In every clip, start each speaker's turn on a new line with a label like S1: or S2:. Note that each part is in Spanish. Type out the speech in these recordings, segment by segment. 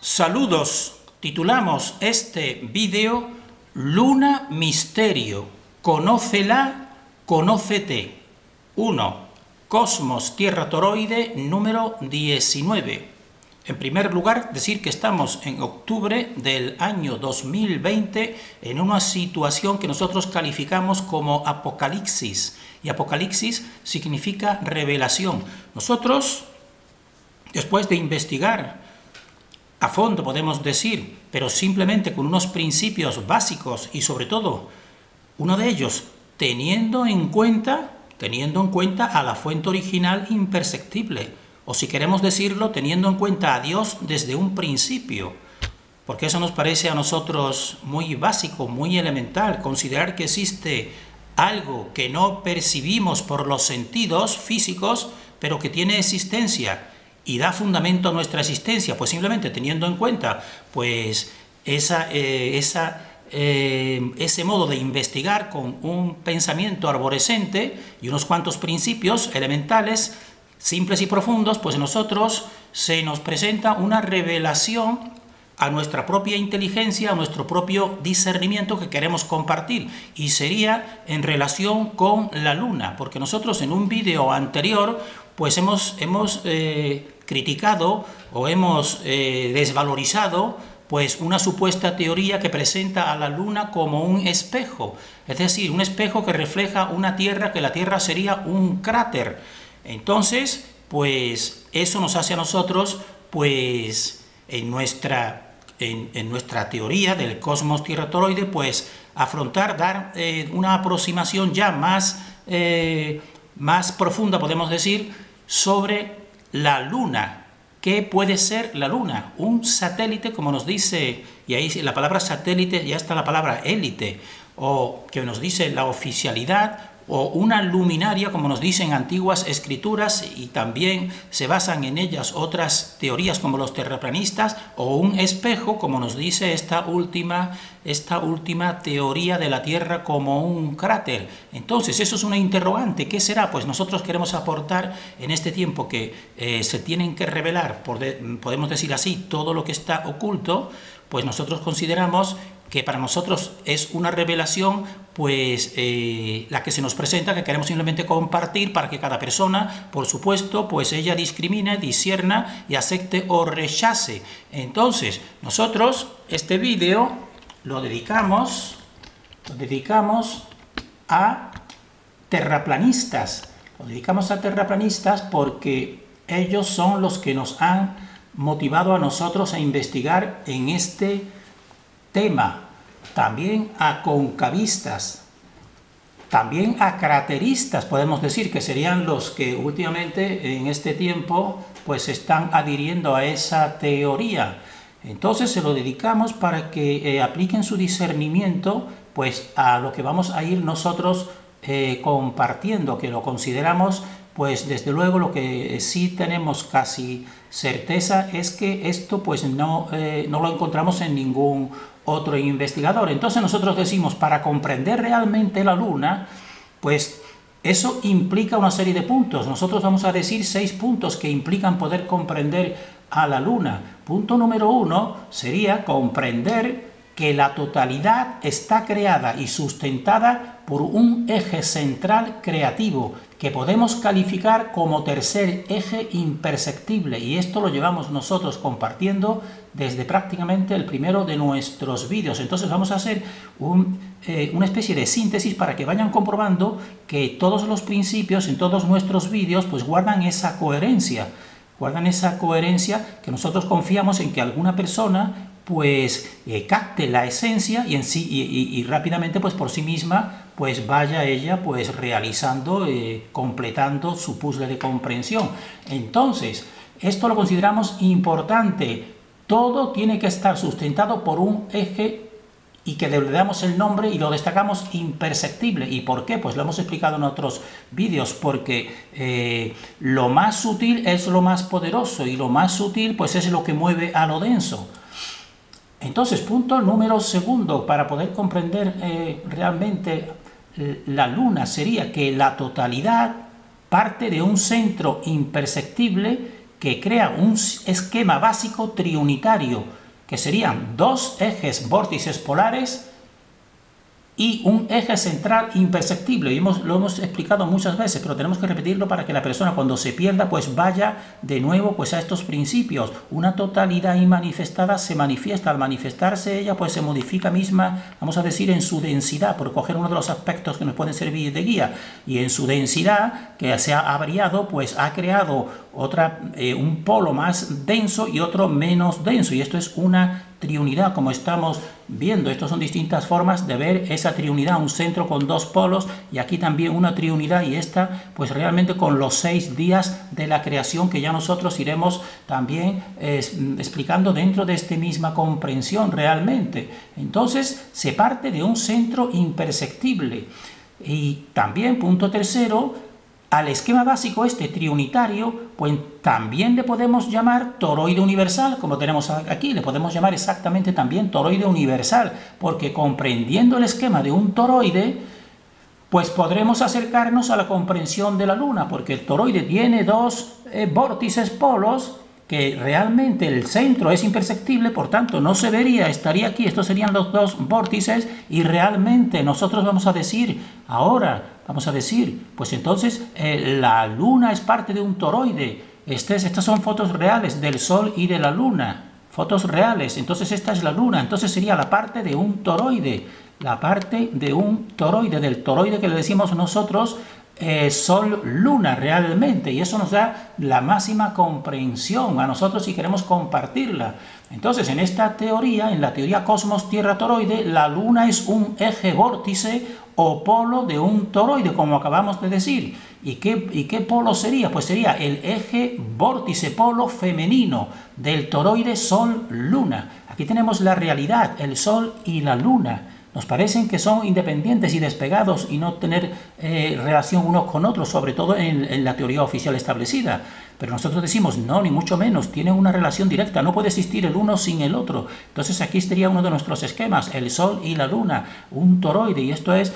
S1: Saludos, titulamos este vídeo Luna Misterio, conócela, conócete. 1. Cosmos Tierra Toroide número 19. En primer lugar, decir que estamos en octubre del año 2020 en una situación que nosotros calificamos como apocalipsis. Y apocalipsis significa revelación. Nosotros, después de investigar a fondo, podemos decir, pero simplemente con unos principios básicos y sobre todo, uno de ellos, teniendo en cuenta a la fuente original imperceptible, o si queremos decirlo, teniendo en cuenta a Dios desde un principio, porque eso nos parece a nosotros muy básico, muy elemental, considerar que existe algo que no percibimos por los sentidos físicos, pero que tiene existencia y da fundamento a nuestra existencia, pues simplemente teniendo en cuenta pues ese modo de investigar con un pensamiento arborescente y unos cuantos principios elementales, simples y profundos, pues en nosotros se nos presenta una revelación a nuestra propia inteligencia, a nuestro propio discernimiento que queremos compartir, y sería en relación con la Luna, porque nosotros en un vídeo anterior pues hemos criticado o hemos desvalorizado pues una supuesta teoría que presenta a la Luna como un espejo, es decir, un espejo que refleja una Tierra, que la Tierra sería un cráter. Entonces, pues eso nos hace a nosotros, pues en nuestra teoría del cosmos Tierra Toroide, pues afrontar, dar una aproximación ya más profunda, podemos decir, sobre la Luna. ¿Qué puede ser la Luna? Un satélite, como nos dice, y ahí la palabra satélite ya está la palabra élite, o que nos dice la oficialidad, o una luminaria, como nos dicen antiguas escrituras, y también se basan en ellas otras teorías como los terraplanistas, o un espejo, como nos dice esta última teoría de la Tierra como un cráter. Entonces, eso es una interrogante. ¿Qué será? Pues nosotros queremos aportar en este tiempo que se tienen que revelar, podemos decir así, todo lo que está oculto, pues nosotros consideramos que para nosotros es una revelación, pues la que se nos presenta, que queremos simplemente compartir para que cada persona, por supuesto, pues ella discrimine, discierna y acepte o rechace. Entonces, nosotros este vídeo lo dedicamos a terraplanistas. Lo dedicamos a terraplanistas porque ellos son los que nos han motivado a nosotros a investigar en este tema. También a concavistas, también a crateristas, podemos decir, que serían los que últimamente en este tiempo pues están adhiriendo a esa teoría. Entonces se lo dedicamos para que apliquen su discernimiento pues a lo que vamos a ir nosotros compartiendo, que lo consideramos pues desde luego. Lo que sí tenemos casi certeza es que esto pues no lo encontramos en ningún otro investigador. Entonces nosotros decimos, para comprender realmente la Luna, pues eso implica una serie de puntos. Nosotros vamos a decir 6 puntos que implican poder comprender a la Luna. Punto número 1 sería comprender que la totalidad está creada y sustentada por un eje central creativo que podemos calificar como tercer eje imperceptible, y esto lo llevamos nosotros compartiendo desde prácticamente el primero de nuestros vídeos. Entonces vamos a hacer una especie de síntesis para que vayan comprobando que todos los principios en todos nuestros vídeos pues guardan esa coherencia que nosotros confiamos en que alguna persona pues capte la esencia y en sí y rápidamente pues por sí misma pues vaya ella pues realizando, completando su puzzle de comprensión. Entonces, esto lo consideramos importante. Todo tiene que estar sustentado por un eje y que le damos el nombre y lo destacamos imperceptible. ¿Y por qué? Pues lo hemos explicado en otros vídeos, porque lo más sutil es lo más poderoso y lo más sutil pues es lo que mueve a lo denso. Entonces, punto número 2, para poder comprender realmente la Luna, sería que la totalidad parte de un centro imperceptible que crea un esquema básico triunitario, que serían dos ejes vórtices polares y un eje central imperceptible. Y lo hemos explicado muchas veces, pero tenemos que repetirlo para que la persona, cuando se pierda, pues vaya de nuevo pues a estos principios. Una totalidad inmanifestada se manifiesta. Al manifestarse ella, pues se modifica misma, vamos a decir, en su densidad, por coger uno de los aspectos que nos pueden servir de guía. Y en su densidad, que se ha variado, pues ha creado un polo más denso y otro menos denso. Y esto es una triunidad, como estamos viendo. Estas son distintas formas de ver esa triunidad, un centro con dos polos, y aquí también una triunidad, y esta pues realmente con los 6 días de la creación, que ya nosotros iremos también explicando dentro de esta misma comprensión realmente. Entonces se parte de un centro imperceptible. Y también, punto tercero, al esquema básico este triunitario, pues también le podemos llamar toroide universal, como tenemos aquí, le podemos llamar exactamente también toroide universal, porque comprendiendo el esquema de un toroide, pues podremos acercarnos a la comprensión de la Luna, porque el toroide tiene dos vórtices polos, que realmente el centro es imperceptible, por tanto no se vería, estaría aquí, estos serían los dos vórtices, y realmente nosotros vamos a decir, pues entonces la Luna es parte de un toroide. Estas son fotos reales del Sol y de la Luna, fotos reales. Entonces esta es la Luna, entonces sería la parte de un toroide, del toroide que le decimos nosotros Sol-Luna realmente, y eso nos da la máxima comprensión a nosotros si queremos compartirla. Entonces, en esta teoría, en la teoría cosmos-tierra-toroide, la Luna es un eje vórtice o polo de un toroide, como acabamos de decir. ¿Y qué polo sería? Pues sería el eje vórtice polo femenino del toroide Sol-Luna. Aquí tenemos la realidad, el Sol y la Luna. Nos parecen que son independientes y despegados y no tener relación unos con otros, sobre todo en la teoría oficial establecida. Pero nosotros decimos, no, ni mucho menos, tienen una relación directa, no puede existir el uno sin el otro. Entonces aquí estaría uno de nuestros esquemas, el Sol y la Luna, un toroide, y esto es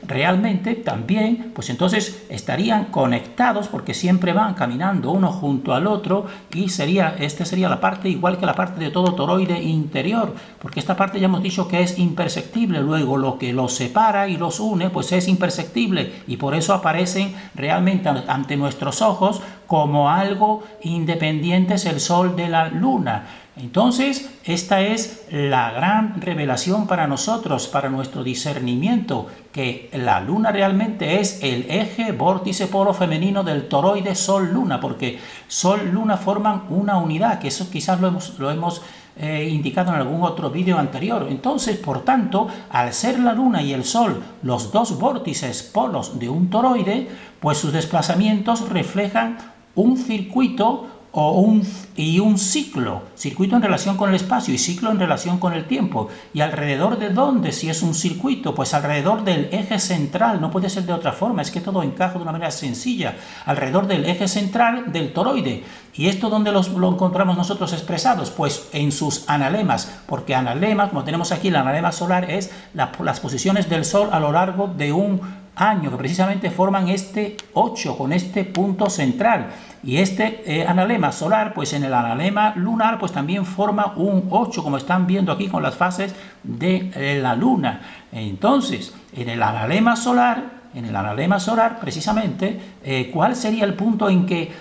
S1: realmente también, pues entonces estarían conectados porque siempre van caminando uno junto al otro, y esta sería la parte igual que la parte de todo toroide interior, porque esta parte ya hemos dicho que es imperceptible. Luego lo que los separa y los une pues es imperceptible, y por eso aparecen realmente ante nuestros ojos como algo independientes el Sol de la Luna. Entonces, esta es la gran revelación para nosotros, para nuestro discernimiento, que la Luna realmente es el eje vórtice polo femenino del toroide Sol-Luna, porque Sol-Luna forman una unidad, que eso quizás lo hemos indicado en algún otro vídeo anterior. Entonces, por tanto, al ser la Luna y el Sol los dos vórtices polos de un toroide, pues sus desplazamientos reflejan un circuito y un ciclo, circuito en relación con el espacio y ciclo en relación con el tiempo. ¿Y alrededor de dónde si es un circuito? Pues alrededor del eje central, no puede ser de otra forma, es que todo encaja de una manera sencilla, alrededor del eje central del toroide. ¿Y esto dónde lo encontramos nosotros expresados? Pues en sus analemas, porque analemas, como tenemos aquí, el analema solar es las posiciones del Sol a lo largo de un año, que precisamente forman este 8 con este punto central. Y este analema solar, pues en el analema lunar, pues también forma un 8, como están viendo aquí con las fases de la Luna. Entonces, en el analema solar, precisamente, ¿cuál sería el punto en que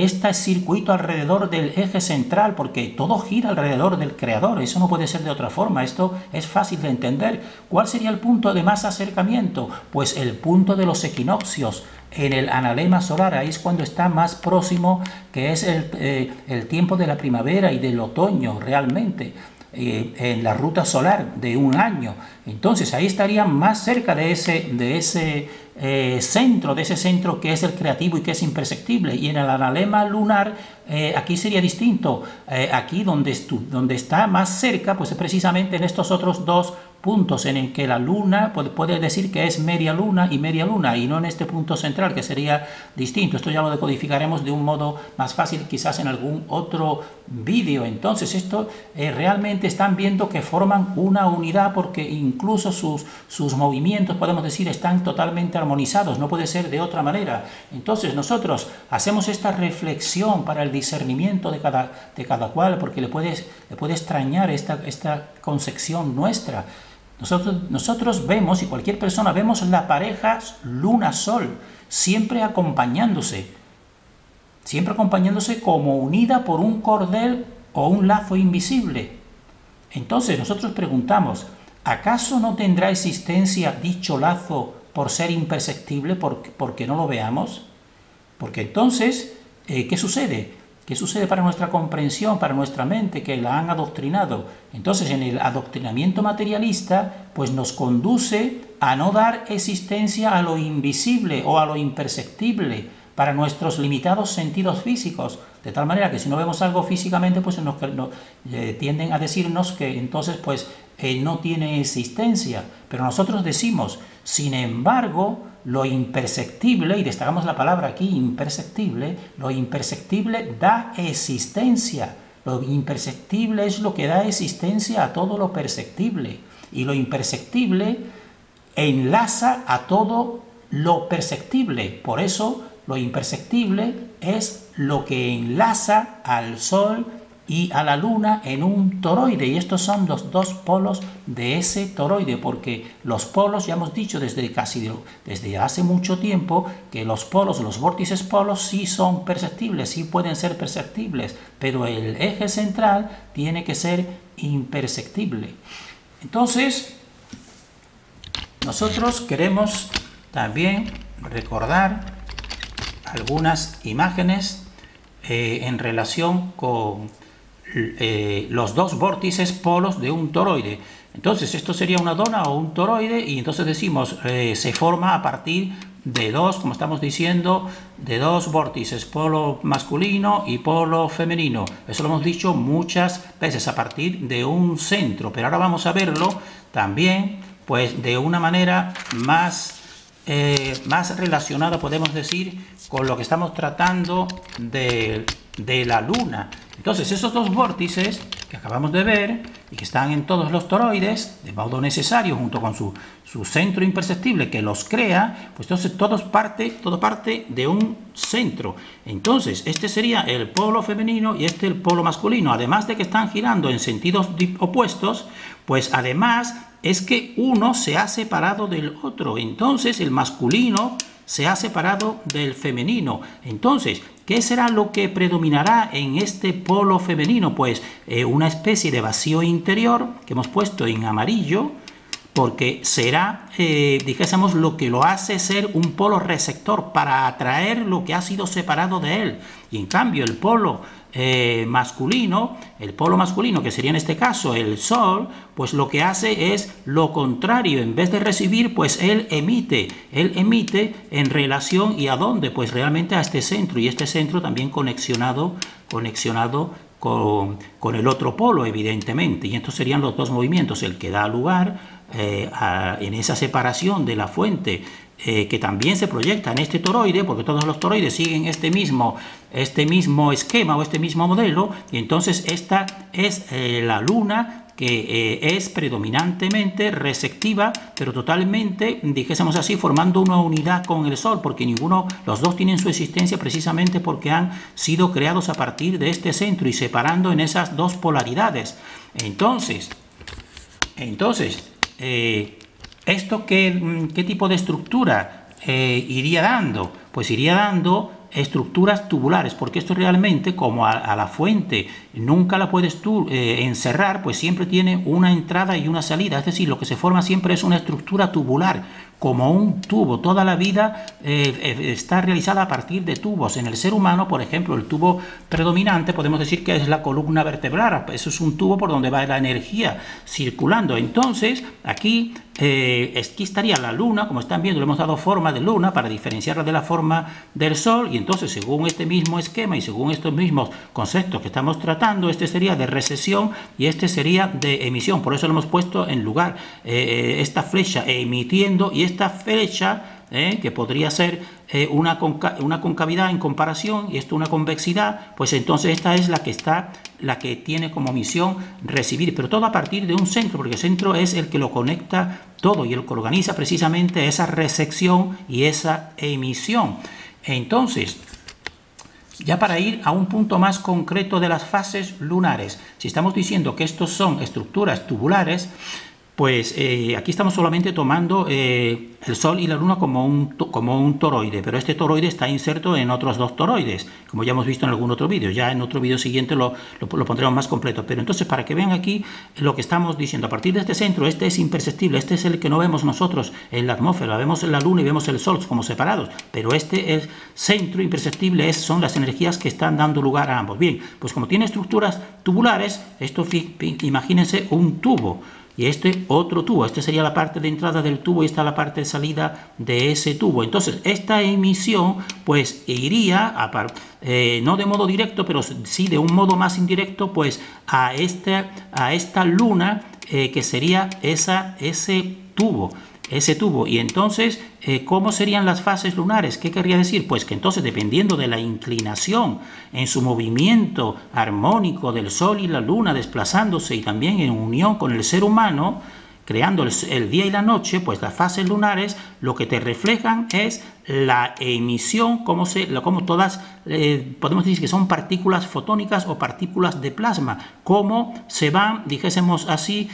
S1: este circuito alrededor del eje central? Porque todo gira alrededor del creador, eso no puede ser de otra forma, esto es fácil de entender. ¿Cuál sería el punto de más acercamiento? Pues el punto de los equinoccios. En el analema solar, ahí es cuando está más próximo, que es el tiempo de la primavera y del otoño realmente, en la ruta solar de un año. Entonces ahí estaría más cerca de ese centro que es el creativo y que es imperceptible. Y en el analema lunar, aquí sería distinto. Aquí donde está más cerca, pues es precisamente en estos otros dos puntos en el que la Luna puede decir que es media Luna, y no en este punto central, que sería distinto. Esto ya lo decodificaremos de un modo más fácil quizás en algún otro vídeo. Entonces esto realmente están viendo que forman una unidad, porque incluso sus movimientos, podemos decir, están totalmente armonizados, no puede ser de otra manera. Entonces nosotros hacemos esta reflexión para el discernimiento de cada cual, porque le puede extrañar esta concepción nuestra. Nosotros vemos, y cualquier persona vemos la pareja luna-sol, siempre acompañándose como unida por un cordel o un lazo invisible. Entonces nosotros preguntamos, ¿acaso no tendrá existencia dicho lazo por ser imperceptible, porque no lo veamos? Porque entonces, ¿qué sucede? ¿Qué sucede para nuestra comprensión, para nuestra mente, que la han adoctrinado? Entonces, en el adoctrinamiento materialista, pues nos conduce a no dar existencia a lo invisible o a lo imperceptible para nuestros limitados sentidos físicos, de tal manera que si no vemos algo físicamente, pues tienden a decirnos que entonces pues no tiene existencia. Pero nosotros decimos, sin embargo, lo imperceptible, y destacamos la palabra aquí, imperceptible, lo imperceptible da existencia. Lo imperceptible es lo que da existencia a todo lo perceptible. Y lo imperceptible enlaza a todo lo perceptible. Por eso, lo imperceptible es lo que enlaza al Sol y a la Luna en un toroide, y estos son los dos polos de ese toroide, porque los polos, ya hemos dicho desde hace mucho tiempo, que los polos, los vórtices polos sí son perceptibles, sí pueden ser perceptibles, pero el eje central tiene que ser imperceptible. Entonces, nosotros queremos también recordar algunas imágenes en relación con los dos vórtices polos de un toroide. Entonces esto sería una dona o un toroide, y entonces decimos se forma a partir de dos, como estamos diciendo, de dos vórtices, polo masculino y polo femenino. Eso lo hemos dicho muchas veces, a partir de un centro, pero ahora vamos a verlo también pues de una manera más relacionada, podemos decir, con lo que estamos tratando de la Luna. Entonces, esos dos vórtices que acabamos de ver y que están en todos los toroides, de modo necesario, junto con su centro imperceptible que los crea, pues entonces todo parte de un centro. Entonces, este sería el polo femenino y este el polo masculino. Además de que están girando en sentidos opuestos, pues además es que uno se ha separado del otro. Entonces, el masculino se ha separado del femenino. Entonces, ¿qué será lo que predominará en este polo femenino? Pues una especie de vacío interior que hemos puesto en amarillo, porque será, dijésemos, lo que lo hace ser un polo receptor para atraer lo que ha sido separado de él. Y en cambio el polo masculino, que sería en este caso el Sol, pues lo que hace es lo contrario. En vez de recibir, pues él emite en relación, ¿y a dónde? Pues realmente a este centro, y este centro también conexionado con el otro polo, evidentemente. Y estos serían los dos movimientos, el que da lugar en esa separación de la fuente, que también se proyecta en este toroide, porque todos los toroides siguen este mismo esquema o este mismo modelo. Y entonces esta es la Luna, que es predominantemente receptiva, pero totalmente, dijésemos así, formando una unidad con el Sol, porque los dos tienen su existencia precisamente porque han sido creados a partir de este centro y separando en esas dos polaridades. Entonces ¿esto qué tipo de estructura iría dando? Pues iría dando estructuras tubulares, porque esto realmente, como a la fuente nunca la puedes tú encerrar, pues siempre tiene una entrada y una salida. Es decir, lo que se forma siempre es una estructura tubular, como un tubo. Toda la vida está realizada a partir de tubos. En el ser humano, por ejemplo, el tubo predominante podemos decir que es la columna vertebral. Eso es un tubo por donde va la energía circulando. Entonces, aquí estaría la Luna, como están viendo, le hemos dado forma de Luna para diferenciarla de la forma del Sol, y entonces, según este mismo esquema y según estos mismos conceptos que estamos tratando, este sería de recesión y este sería de emisión. Por eso lo hemos puesto en lugar esta flecha emitiendo y esta flecha que podría ser una concavidad en comparación, y esto una convexidad, pues entonces esta es la que tiene como misión recibir, pero todo a partir de un centro, porque el centro es el que lo conecta todo y el que organiza precisamente esa recepción y esa emisión. Entonces, ya para ir a un punto más concreto de las fases lunares, si estamos diciendo que estos son estructuras tubulares, pues aquí estamos solamente tomando el Sol y la Luna como un toroide, pero este toroide está inserto en otros dos toroides, como ya hemos visto en algún otro vídeo. Ya en otro vídeo siguiente lo pondremos más completo. Pero entonces, para que vean aquí lo que estamos diciendo, a partir de este centro, este es imperceptible, este es el que no vemos nosotros en la atmósfera, vemos la Luna y vemos el Sol como separados, pero este es centro imperceptible, son las energías que están dando lugar a ambos. Bien, pues como tiene estructuras tubulares, esto imagínense un tubo. Y este otro tubo, esta sería la parte de entrada del tubo y esta la parte de salida de ese tubo. Entonces, esta emisión pues iría, no de modo directo, pero sí de un modo más indirecto, pues a esta luna que sería ese tubo. Y entonces, ¿cómo serían las fases lunares? ¿Qué querría decir? Pues que entonces, dependiendo de la inclinación en su movimiento armónico del Sol y la Luna desplazándose y también en unión con el ser humano, creando el día y la noche, pues las fases lunares lo que te reflejan es la emisión, como todas, podemos decir que son partículas fotónicas o partículas de plasma, cómo se van, dijésemos así,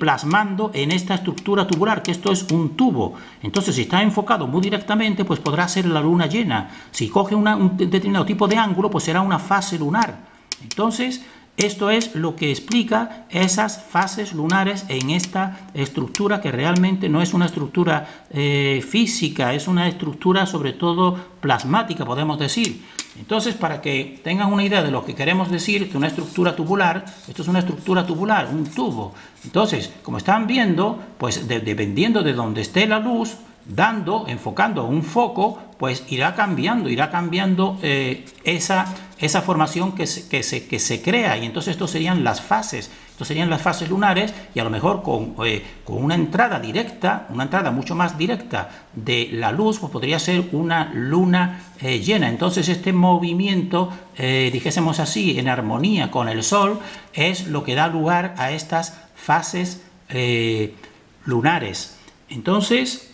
S1: plasmando en esta estructura tubular, que esto es un tubo. Entonces, si está enfocado muy directamente, pues podrá ser la luna llena. Si coge un determinado tipo de ángulo, pues será una fase lunar. Entonces, esto es lo que explica esas fases lunares en esta estructura, que realmente no es una estructura física, es una estructura sobre todo plasmática, podemos decir. Entonces, para que tengan una idea de lo que queremos decir de una estructura tubular, esto es una estructura tubular, un tubo. Entonces, como están viendo, pues dependiendo de donde esté la luz, enfocando un foco, pues irá cambiando esa formación que se crea, y entonces estos serían las fases lunares, y a lo mejor con una entrada directa, una entrada mucho más directa de la luz, pues podría ser una luna llena. Entonces este movimiento, dijésemos así, en armonía con el Sol, es lo que da lugar a estas fases lunares. Entonces,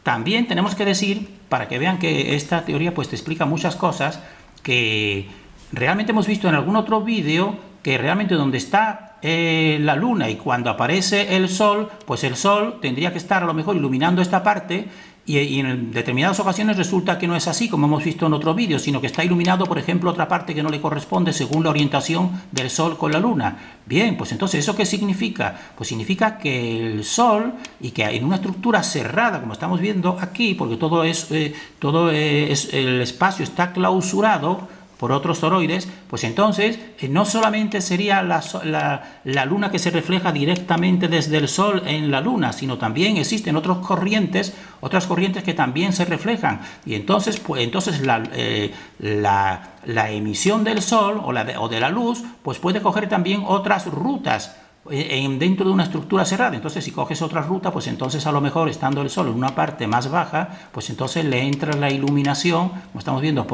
S1: también tenemos que decir, para que vean que esta teoría pues te explica muchas cosas, que realmente hemos visto en algún otro vídeo que realmente donde está la luna y cuando aparece el Sol, pues el Sol tendría que estar a lo mejor iluminando esta parte, y en determinadas ocasiones resulta que no es así, como hemos visto en otro vídeo, sino que está iluminado, por ejemplo, otra parte que no le corresponde según la orientación del Sol con la Luna. Bien, pues entonces, ¿eso qué significa? Pues significa que el Sol, y que en una estructura cerrada, como estamos viendo aquí, porque todo el espacio está clausurado por otros toroides, pues entonces no solamente sería la luna que se refleja directamente desde el Sol en la luna, sino también existen otras corrientes que también se reflejan, y entonces la emisión del Sol o de la luz pues puede coger también otras rutas dentro de una estructura cerrada. Entonces, si coges otra ruta, pues entonces a lo mejor, estando el Sol en una parte más baja, pues entonces le entra la iluminación, como estamos viendo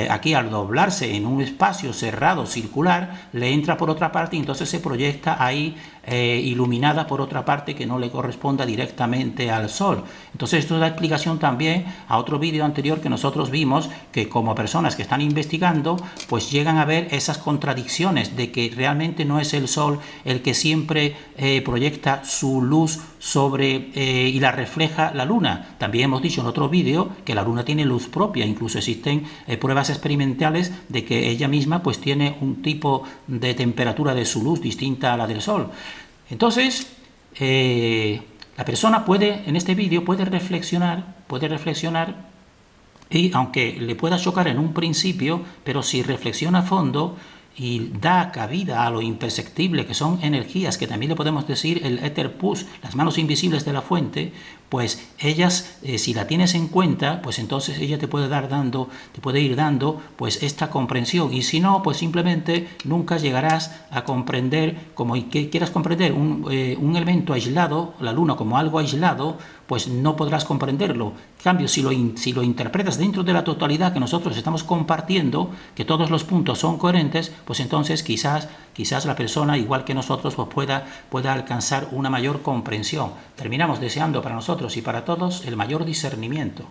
S1: aquí, al doblarse en un espacio cerrado circular, le entra por otra parte y entonces se proyecta ahí iluminada por otra parte que no le corresponda directamente al Sol. Entonces, esto da explicación también a otro vídeo anterior que nosotros vimos, que como personas que están investigando, pues llegan a ver esas contradicciones de que realmente no es el Sol el que siempre proyecta su luz sobre y la refleja la Luna. También hemos dicho en otro vídeo que la Luna tiene luz propia, incluso existen pruebas experimentales de que ella misma pues tiene un tipo de temperatura de su luz distinta a la del Sol. Entonces, la persona en este vídeo puede reflexionar, y aunque le pueda chocar en un principio, pero si reflexiona a fondo y da cabida a lo imperceptible, que son energías, que también le podemos decir el éter pus, las manos invisibles de la fuente, pues ellas, si la tienes en cuenta, pues entonces ella te puede ir dando pues esta comprensión, y si no, pues simplemente nunca llegarás a comprender, como que quieras comprender un elemento aislado, la luna como algo aislado, pues no podrás comprenderlo. En cambio, si lo interpretas dentro de la totalidad que nosotros estamos compartiendo, que todos los puntos son coherentes, pues entonces quizás la persona, igual que nosotros, pues pueda alcanzar una mayor comprensión. Terminamos deseando para nosotros y para todos el mayor discernimiento.